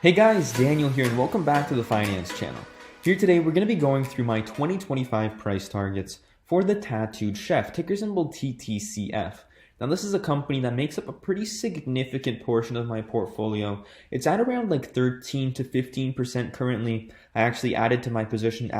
Hey guys, Daniel here and welcome back to the Finance Channel. Here today we're going to be going through my 2025 price targets for the Tattooed Chef, ticker symbol TTCF. Now this is a company that makes up a pretty significant portion of my portfolio. It's at around like 13 to 15% currently. I actually added to my position,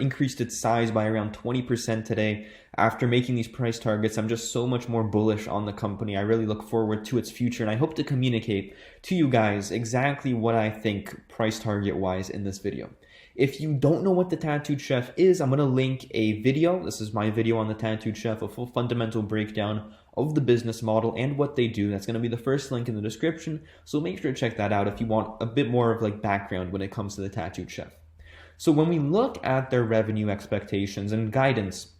increased its size by around 20% today. After making these price targets, I'm just so much more bullish on the company. I really look forward to its future and I hope to communicate to you guys exactly what I think price target wise in this video. If you don't know what the Tattooed Chef is, I'm going to link a video. This is my video on the Tattooed Chef, a full fundamental breakdown of the business model and what they do. That's going to be the first link in the description. So make sure to check that out if you want a bit more of like background when it comes to the Tattooed Chef. So when we look at their revenue expectations and guidance,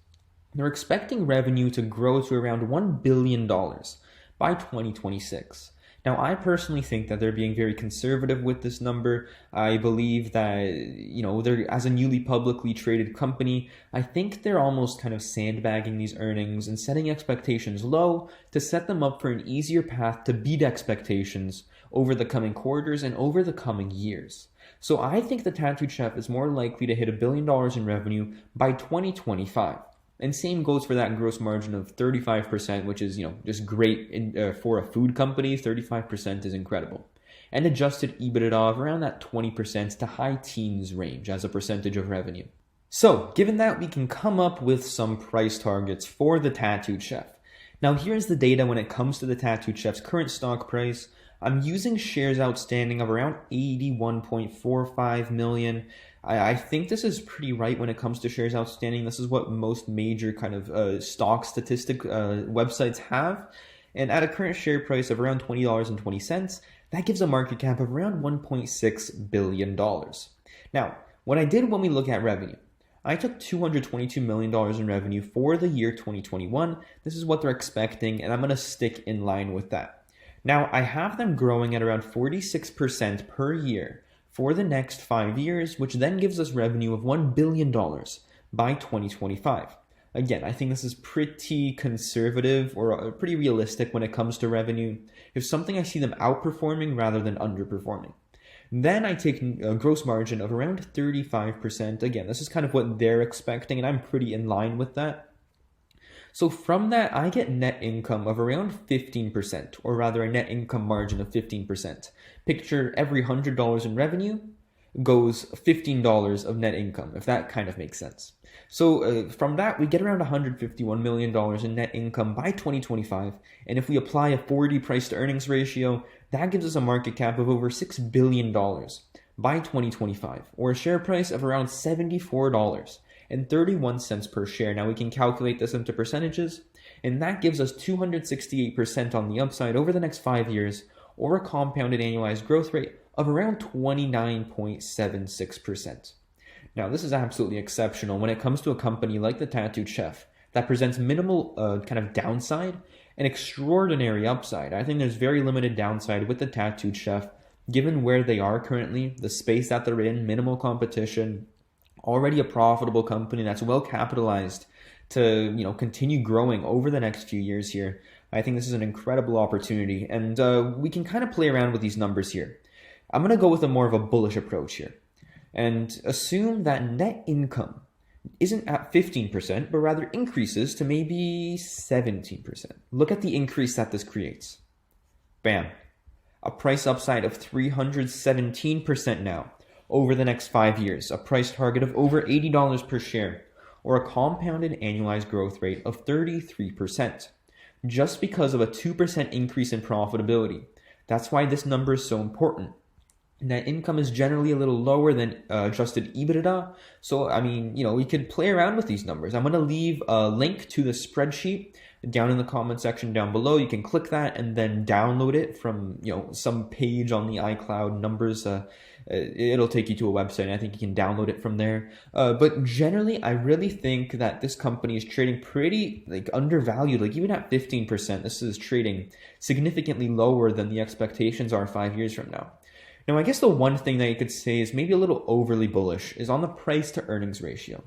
they're expecting revenue to grow to around $1 billion by 2026. Now, I personally think that they're being very conservative with this number. I believe that, they're as a newly publicly traded company, I think they're almost kind of sandbagging these earnings and setting expectations low to set them up for an easier path to beat expectations over the coming quarters and over the coming years. So I think the Tattooed Chef is more likely to hit $1 billion in revenue by 2025. And same goes for that gross margin of 35%, which is, just great for a food company. 35% is incredible. And adjusted EBITDA of around that 20% to high teens range as a percentage of revenue. So, given that, we can come up with some price targets for the Tattooed Chef. Now, here's the data when it comes to the Tattooed Chef's current stock price. I'm using shares outstanding of around 81.45 million. I think this is pretty right when it comes to shares outstanding. This is what most major kind of stock statistic websites have. And at a current share price of around $20.20, that gives a market cap of around $1.6 billion. Now, what I did when we look at revenue, I took $222 million in revenue for the year 2021. This is what they're expecting, and I'm going to stick in line with that. Now, I have them growing at around 46% per year for the next 5 years, which then gives us revenue of $1 billion by 2025. Again, I think this is pretty conservative or pretty realistic when it comes to revenue. It's something I see them outperforming rather than underperforming. Then I take a gross margin of around 35%. Again, this is kind of what they're expecting, and I'm pretty in line with that. So from that, I get net income of around 15%, or rather a net income margin of 15%. Picture every $100 in revenue goes $15 of net income, if that kind of makes sense. So from that, we get around $151 million in net income by 2025. And if we apply a 40 price to earnings ratio, that gives us a market cap of over $6 billion by 2025, or a share price of around $74.31 per share. Now we can calculate this into percentages, and that gives us 268% on the upside over the next 5 years, or a compounded annualized growth rate of around 29.76%. Now this is absolutely exceptional when it comes to a company like the Tattooed Chef that presents minimal kind of downside and extraordinary upside. I think there's very limited downside with the Tattooed Chef given where they are currently, the space that they're in, minimal competition, already a profitable company that's well capitalized to continue growing over the next few years here. I think this is an incredible opportunity, and we can kind of play around with these numbers here. I'm going to go with a more of a bullish approach here and assume that net income isn't at 15%, but rather increases to maybe 17%. Look at the increase that this creates. Bam. A price upside of 317% now over the next 5 years, a price target of over $80 per share, or a compounded annualized growth rate of 33%, just because of a 2% increase in profitability. That's why this number is so important. Net income is generally a little lower than adjusted EBITDA. So, we could play around with these numbers. I'm going to leave a link to the spreadsheet down in the comment section down below. You can click that and then download it from, some page on the iCloud numbers. It'll take you to a website, and I think you can download it from there. But generally, I really think that this company is trading pretty undervalued. Even at 15%, this is trading significantly lower than the expectations are 5 years from now. Now, I guess the one thing that you could say is maybe a little overly bullish is on the price to earnings ratio.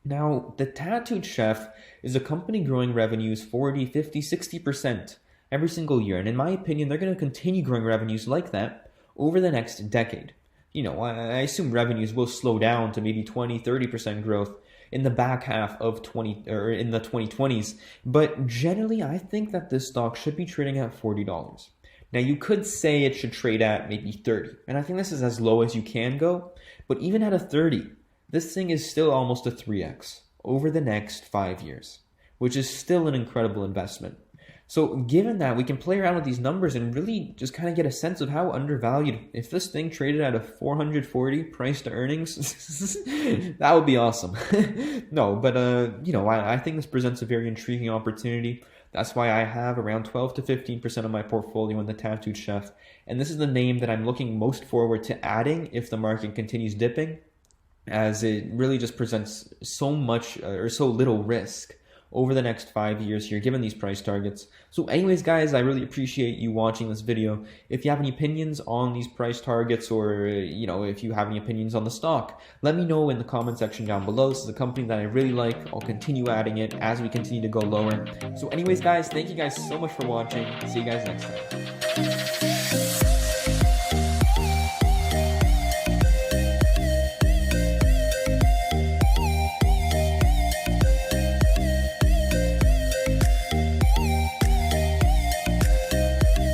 Now, the Tattooed Chef is a company growing revenues 40, 50, 60% every single year. And in my opinion, they're going to continue growing revenues like that over the next decade. I assume revenues will slow down to maybe 20-30% growth in the back half of in the 2020s, but generally I think that this stock should be trading at $40. Now you could say it should trade at maybe 30, and I think this is as low as you can go, but even at a 30, this thing is still almost a 3x over the next 5 years, which is still an incredible investment. So given that, we can play around with these numbers and really just kind of get a sense of how undervalued. If this thing traded at a 440 price to earnings, that would be awesome. No, but I think this presents a very intriguing opportunity. That's why I have around 12 to 15% of my portfolio in the Tattooed Chef. And this is the name that I'm looking most forward to adding if the market continues dipping, as it really just presents so much or so little risk over the next 5 years here, given these price targets. So anyways, guys, I really appreciate you watching this video. If you have any opinions on these price targets, or if you have any opinions on the stock, let me know in the comment section down below. This is a company that I really like. I'll continue adding it as we continue to go lower. So anyways, guys, thank you guys so much for watching. See you guys next time.